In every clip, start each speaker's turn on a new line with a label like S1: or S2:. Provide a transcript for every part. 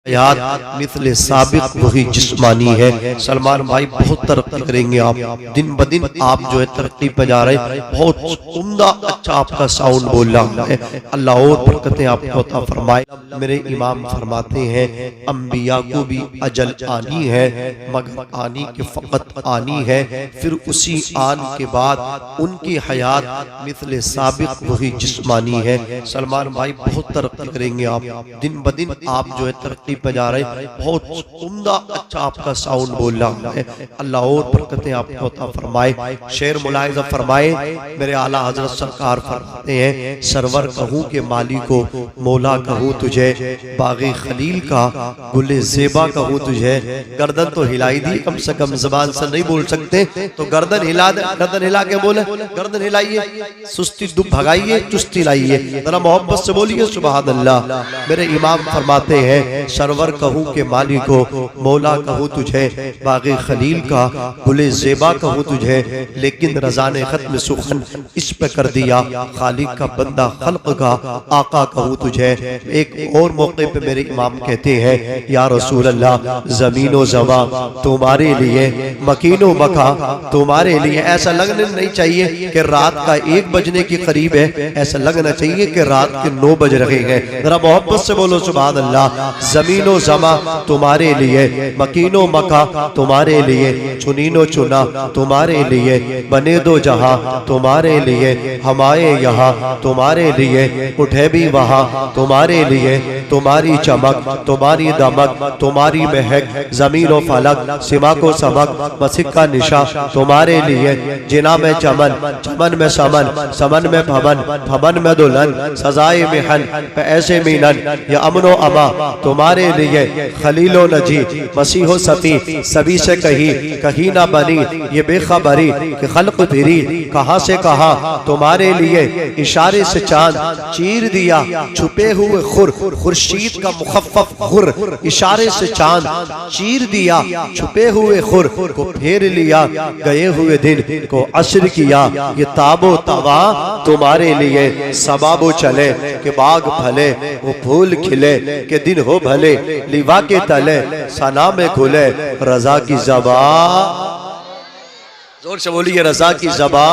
S1: हयात मिथले साबिक वही जिस्मानी है। सलमान भाई बहुत तरक्की करेंगे आप, दिन ब दिन आप जो है तरक्की पे जा रहे हैं। बहुत उम्दा अच्छा आपका साउंड बोल रहा है। अल्लाह और बरकतें आपको अता फरमाए। मेरे इमाम फरमाते हैं अंबिया को भी अजल आनी है, मगर आनी के फकत आनी है, फिर उसी आन के बाद उनकी हयात मिथले साबिक वही जिस्मानी है। सलमान भाई बहुत तरक्की करेंगे आप, दिन ब दिन आप जो है तरक्की पे जा रहे हैं। बहुत उम्दा अच्छा आपका साउंड बोल रहा है। अल्लाह और बरकतें आपको अता फरमाए। शेर मुलाहिजा फरमाए मेरे आला हजरत सरकार फरमाते हैं सरवर कहूँ के माली को मौला कहूँ तुझे, बाग़े खलील का गुले ज़ेबा कहूँ तुझे। गर्दन तो हिलाई दी, कम से कम ज़बान से नहीं बोल सकते तो गर्दन हिला दे, गर्दन हिला के बोले, गर्दन हिलाइए, सुस्ती दुख भगाइए, चुस्ती लाइए, जरा मोहब्बत से बोलिए सुभान अल्लाह। मेरे इमाम फरमाते हैं सरवर कहूँ के माली को मौला कहूँ तुझे, बाग़े खलील का गुले ज़ेबा कहूँ तुझे, लेकिन रज़ा ने ख़त्म सुखन इस पे कर दिया, खालिक का बंदा खल्क़ का आका कहूँ तुझे। एक और मौके पे मेरे इमाम कहते हैं या रसूल अल्लाह ज़मीनो ज़मा तुम्हारे लिए, मकीनो मका तुम्हारे लिए। ऐसा लगना नहीं चाहिए कि रात का 1 बजने के करीब है, ऐसा लगना चाहिए कि रात के 9 बज रहे हैं। जरा मोहब्बत से बोलो सुभान अल्लाह। ज़मीनो ज़मा तुम्हारे लिए, मकीनो मका तुम्हारे लिए, चुनीनो चुना तुम्हारे लिए, बने दो जहां तुम्हारे लिए, हमारे यहाँ तुम्हारे लिए, उठे भी वहाँ तुम्हारे लिए। तुम्हारी चमक, तुम्हारी दमक, तुम्हारी महक, ज़मीन व फलक, सिमा को समक, मसिक का निशा तुम्हारे लिए। जिना में चमन, चमन में समन, समन में भवन, भवन में दुल्हन, सजाए मिहन ऐसे मीनन, या अमनो अमा तुम्हारे लिए। खलीलो नजी मसीहो सती सभी से कहीं ना बनी ये बेखबरी कि खल्क फिरी कहाँ से कहाँ तुम्हारे लिए। इशारे से चांद चीर दिया छुपे हुए खुर, खुर्शीद का मुखफ़्फ़ खुर, इशारे से चांद चीर दिया छुपे हुए खुर को फेर लिया, गए हुए दिन को असर किया। ये ताबो तवा तुम्हारे लिए, सबाबो चले के बाग फले, वो फूल खिले के दिन हो भले, लिवा के तले सना में खुले, रजा की ज़बा जोर से बोलिए, रजा की ज़बा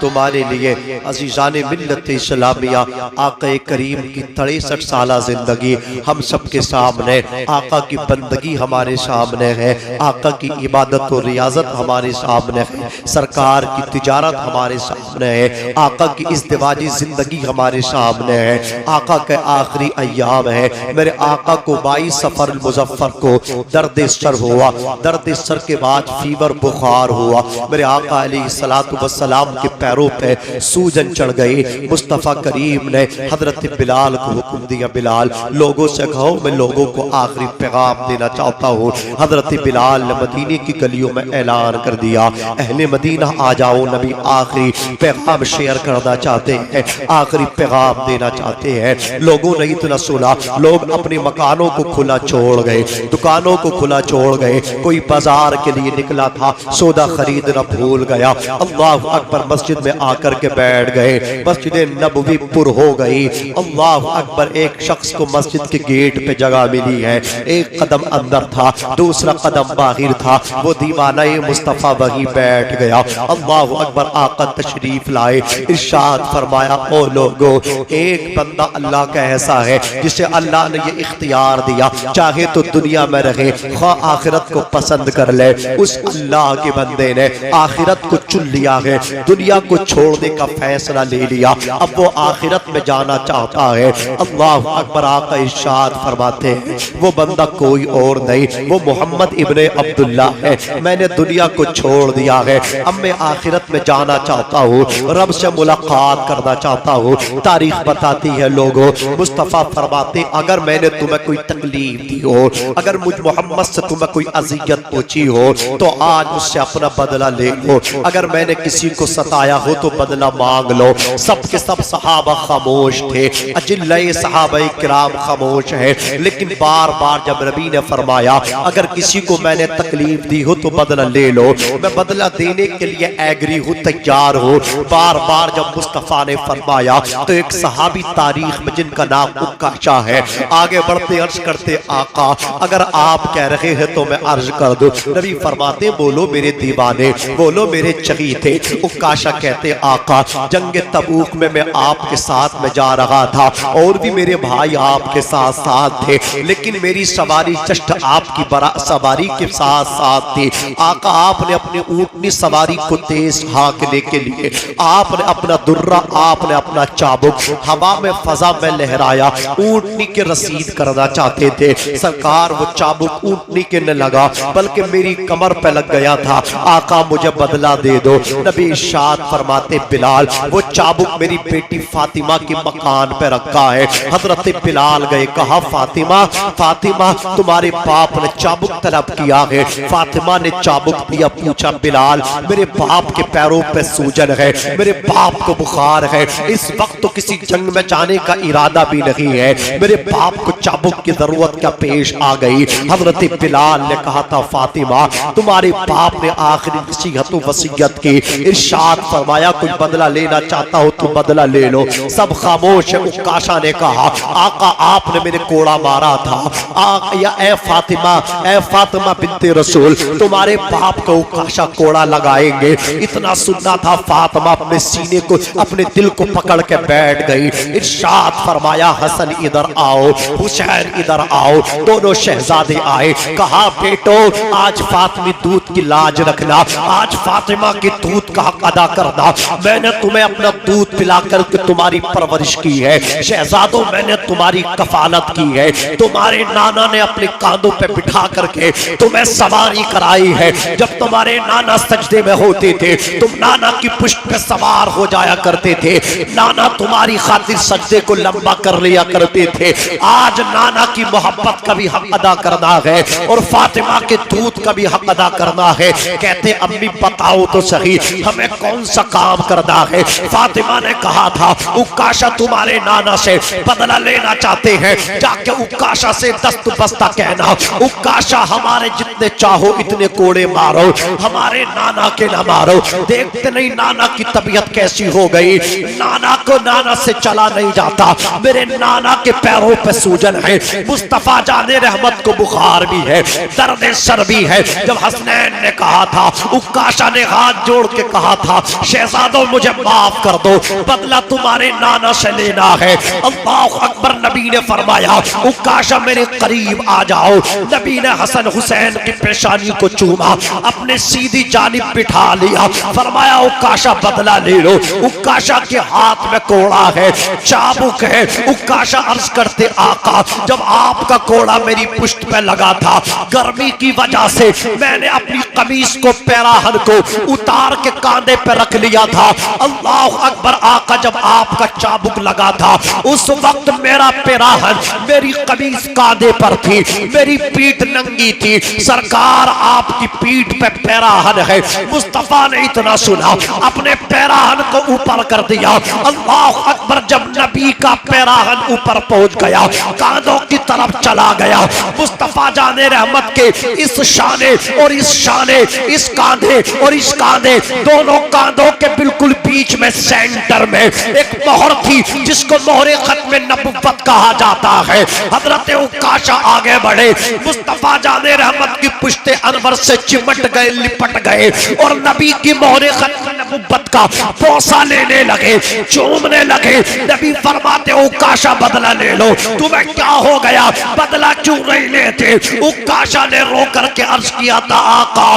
S1: तुम्हारे लिए। अज़ीज़ाने मिल्लत इस्लामिया आका करीम की 63 साला जिंदगी हम सब के सामने, आका की बंदगी हमारे सामने है, आका की इबादत और रियाजत हमारे सामने है, सरकार की तिजारत हमारे सामने है, आका की इज़्दिवाजी जिंदगी हमारे सामने है, आका के आखिरी अय्याम है। मेरे आका को 22 सफर मुज़फ़्फ़र को दर्द सर हुआ, दर्द सर के बाद फीवर बुखार हुआ। मेरे आका अलैहिस्सलातु वस्सलाम के पैरों पे सूजन चढ़ गई। मुस्तफ़ा करीम ने हजरत बिलाल को हुक्म दिया, बिलाल लोगों से कहो मैं लोगों को आखिरी पैगाम देना चाहता हूँ। हजरत बिलाल ने मदीने की गलियों में ऐलान कर दिया, अहले मदीना आ जाओ, नबी आखिरी पैगाम शेयर करना चाहते हैं, आखिरी पैगाम देना चाहते हैं। लोगों ने इतना सुना, लोग अपने मकानों को खुला छोड़ गए, दुकानों को खुला छोड़ गए। कोई बाजार के लिए निकला था, सौदा खरीदना भूल गया, अल्लाह अकबर मस्जिद में आकर के बैठ गए, मस्जिद नबवी पुर हो गई। अल्लाह अकबर, एक शख्स को मस्जिद के गेट पे जगह मिली है, एक कदम अंदर था, दूसरा कदम बाहर था, वो दीवाना मुस्तफ़ा वहीं बैठ गया। अल्लाह अकबर, आका तशरीफ लाए, इरशाद फरमाया, ओ लोगो, एक बंदा अल्लाह का ऐसा है जिसे अल्लाह ने ये इख्तियार दिया, चाहे तो दुनिया में रहे, खा आखिरत को पसंद कर ले। उस अल्लाह के बंदे ने आखिरत को चुन लिया है, दुनिया को छोड़ने का फैसला ले लिया, अब वो आखिरत में जाना चाहता है। अल्लाह अकबर, आका इरशाद फरमाते हैं वो बंदा कोई और नहीं, वो मोहम्मद इब्ने अब्दुल्ला है। मैंने दुनिया को छोड़ दिया है, अब मैं आखिरत में जाना चाहता हूँ, रब से मुलाकात करना चाहता हूँ। तारीख बताती है लोगों, मुस्तफ़ा फरमाते अगर मैंने तुम्हें कोई तकलीफ दी हो, अगर मुझ मोहम्मद से तुम्हें कोई अज़ियत पहुंची हो, तो आज मुझसे अपना बदला ले लो। अगर मैंने किसी को सताया फरमाया हो तो बदला मांग लो। सबके सब सहाबा खामोश थे, अजिल्ले सहाबा किराम खामोश है, लेकिन बार बार जब नबी ने फरमाया अगर किसी को मैंने तकलीफ दी हो तो बदला ले लो, मैं बदला देने के लिए एग्री हूँ, तैयार हो। बार बार जब मुस्तफा ने फरमाया तो एक सहाबी तारीख में जिनका नाम उक्काशा है, आगे बढ़ते अर्ज करते आका अगर आप कह रहे हैं तो मैं अर्ज कर दूं। नबी फरमाते बोलो मेरे दीवाने, बोलो मेरे चहीते। उक्काशा कहते आका जंग तबूक में मैं आपके साथ में जा रहा था और भी मेरे भाई आपके साथ साथ थे, लेकिन मेरी सवारी जस्ट आपकी सवारी के साथ साथ थी। आका आपने अपनी ऊंटनी सवारी को तेज हाँकने के लिए आपने अपना दुर्रा, आपने अपना चाबुक हवा में फजा में लहराया, ऊंटनी के रसीद करना चाहते थे। सरकार वो चाबुक ऊंटनी के न लगा बल्कि मेरी कमर पे लग गया था। आका मुझे बदला दे दो। नबी इरशाद फरमाते बिलाल वो चाबुक मेरी बेटी फातिमा के मकान पे रखा है। हजरत बिलाल गए, कहा फातिमा फातिमा तुम्हारे बाप ने चाबुक तलब किया है। फातिमा ने चाबुक दिया, पूछा बिलाल मेरे बाप के पैरों पे सूजन है, मेरे बाप को बुखार है, इस वक्त तो किसी जंग में जाने का इरादा भी नहीं है, मेरे बाप को चाबुक की जरूरत क्या पेश आ गई। हजरत बिलाल ने कहा था फातिमा तुम्हारे बाप ने आखिरी नसीहत वसीयत की, इरशाद फरमाया कोई बदला लेना चाहता हो तो बदला ले लो। सब खामोश है। उक्काशा ने कहा आका आपने मेरे कोड़ा मारा था। या ए फातिमा बिन्ते रसूल तुम्हारे बाप को उक्काशा कोड़ा लगाएंगे। इतना सुनना था, फातिमा अपने सीने को अपने दिल को पकड़ के बैठ गई। इरशाद फरमाया हसन इधर आओ, हुसैन इधर आओ। दोनों शहजादे आए, कहा बेटो आज फातिमी दूध की लाज रखना, आज फातिमा के दूध का हक अदा करना। मैंने तुम्हें अपना दूध पिला करके तुम्हारी परवरिश की है, शहजादों मैंने तुम्हारी कफालत की है, तुम्हारे नाना ने अपने कांधों पे बिठा करके तुम्हें सवारी कराई है। जब तुम्हारे नाना सजदे में होते थे तुम नाना की पुष्ट पे सवार हो जाया करते थे, नाना तुम्हारी खातिर सजदे को लंबा कर लिया करते थे। आज नाना की मोहब्बत का भी हक अदा करना है और फातिमा के दूध का भी हक अदा करना है। कहते अम्मी बताओ तो सही हमें कौन सा काम करना है। फातिमा ने कहा था उक्काशा तुम्हारे नाना से बदला लेना चाहते हैं, जाके उक्काशा से दस्त बस्ता कहना उक्काशा हमारे जितने चाहो इतने कोड़े मारो, हमारे नाना के ना मारो। देखते नहीं नाना की तबीयत कैसी हो गई, नाना को नाना से चला नहीं जाता, मेरे नाना के पैरों पे सूजन है, मुस्तफा जाने रहमत को बुखार भी है, दर्द सर भी है। जब हसनैन ने कहा था उक्काशा ने हाथ जोड़ के कहा था शहजादों मुझे माफ कर दो, बदला तुम्हारे नाना से लेना है। अल्लाह अकबर। नबी ने फरमाया उक्काशा मेरे करीब आ जाओ। नबी ने हसन हुसैन की पेशानी को चूमा, अपने सीधी जानिब बिठा लिया, फरमाया उक्काशा बदला ले लो। उक्काशा के हाथ में कोड़ा है, चाबुक है। उक्काशा अर्ज करते आका जब आपका कोड़ा मेरी पुष्ट पे लगा था, गर्मी की वजह से मैंने अपनी कमीज को पैराहन को उतार के कांधे पे रख लिया था। अल्लाह अकबर। आका जब आपका चाबुक लगा था उस वक्त मेरा पैराहन मेरी कमीज कांधे पर थी, मेरी पीठ नंगी थी। सरकार आपकी पीठ पे पैराहन है। मुस्तफा ने इतना सुना अपने पैराहन को ऊपर कर दिया। अल्लाह अकबर। जब नबी का पैराहन ऊपर पहुंच गया, कांधों की तरफ चला गया, मुस्तफा जाने रहमत के इस शाने और इस शाने, इस कांधे और इस कांधे, दोनों कांधों के बिल्कुल बीच में सेंटर में एक मोहर थी जिसको मोहरे खत्म नबुव्वत कहा जाता है। हजरत उक्काशा आगे बढ़े, मुस्तफा जाने रहमत की पुश्ते अनवर से चिमट गए, लिपट गए और नबी की मोहरे खत्म नबुव्वत का पोसा लेने लगे, चूमने लगे। नबी फरमाते उक्काशा बदला ले लो। तुम्हें क्या हो गया, बदला क्यों नहीं लेते? उक्काशा ने रो करके अर्ज किया था आका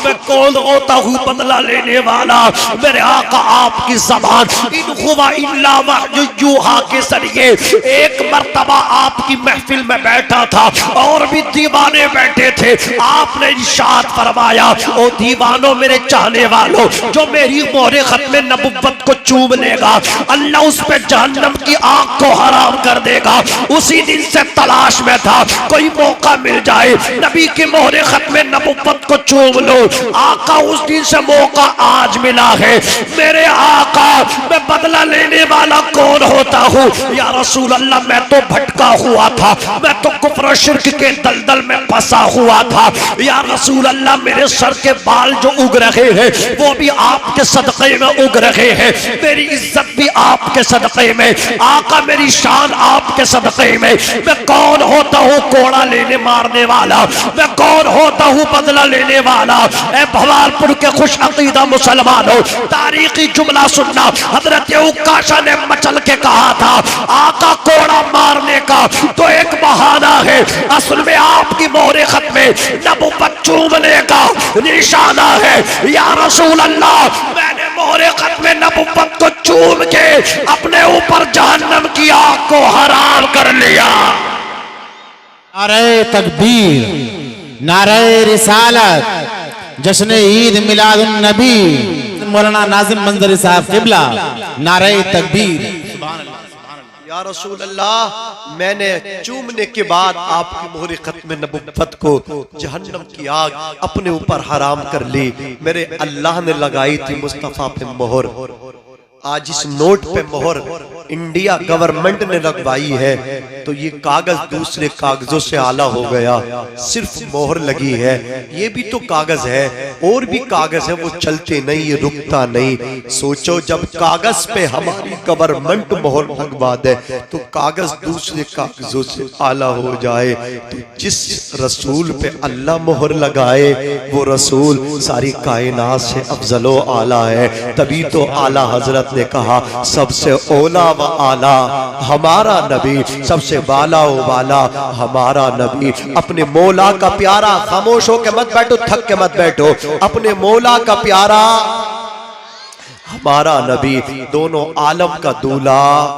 S1: मैं कौन होता हूँ बदला लेने वाला, मेरे आका आपकी ज़बान इन हुवा इल्ला वह्युहा के जरिए एक मर्तबा आपकी महफिल में बैठा था और भी दीवाने बैठे थे, आपने इरशाद फरमाया ओ दीवानों मेरे चाहने वालों, जो मेरी मोहरे खत्म नबुव्वत को चूम लेगा अल्लाह उस पे जहन्नम की आग को हराम कर देगा। उसी दिन से तलाश में था कोई मौका मिल जाए नबी की मोहरे खत्म नबुव्वत को चूम लो। आका उस दिन से मौका आज मिला है। है मेरे आका, मैं बदला लेने वाला कौन होता हूँ? या रसूल अल्लाह, मैं तो भटका हुआ था, मैं तो कुफ्र शिर्क के दलदल में फंसा हुआ था। या रसूल अल्लाह, मेरे सर के बाल जो उग रहे हैं वो भी आपके सदक़े में उग रहे हैं, मेरी इज्जत भी आपके सदक़े में। आका, मेरी शान आपके सदक़े में। मैं कौन होता हूँ कोड़ा लेने मारने वाला? मैं कौन होता हूँ बदला लेने वाला? ए भवालपुर के खुश अकीदा मुसलमानों, तारीखी जुमला सुनना। हजरत उक्काशा ने मचल के कहा था, आका कोड़ा मारने का तो एक बहाना है, असल में आपकी मोहरे खत में नबुव्वत चूमने का निशाना है। या रसूल अल्लाह, मैंने मोहरे खत में नबुव्वत को चूम के अपने ऊपर जहन्नम की आग को हराम कर लिया।
S2: नारे तकबीर, नारे रिसालत, जश्न ईद मिलादुन नबी, मौलाना नाजिम मंजरी साहब किबला, नारे तकबीर।
S1: या रसूल अल्लाह, मैंने चूमने के बाद आपकी मोहरे खत्म नबुव्वत को जहन्नम की आग अपने ऊपर हराम कर ली। मेरे अल्लाह ने लगाई थी मुस्तफा पे मोहर। आज इस नोट पे मोहर इंडिया गवर्नमेंट ने लगवाई है, तो ये कागज दूसरे कागजों से आला हो गया, सिर्फ मोहर लगी है। ये भी तो कागज है, और भी कागज है, वो चलते नहीं, ये रुकता नहीं। सोचो, जब कागज पे हमारी गवर्नमेंट मोहर लगवा दे तो कागज दूसरे कागजों से आला हो जाए। तो जिस रसूल पे अल्लाह मोहर लगाए वो रसूल सारी कायनात से अफजलो आला है। तभी तो आला हजरत ने कहा, सबसे ओला व आला हमारा नबी, सबसे बाला व बाला हमारा नबी। अपने मौला का प्यारा, खामोश हो के मत बैठो, थक के मत बैठो, अपने मौला का प्यारा हमारा नबी, दोनों आलम का दूल्हा।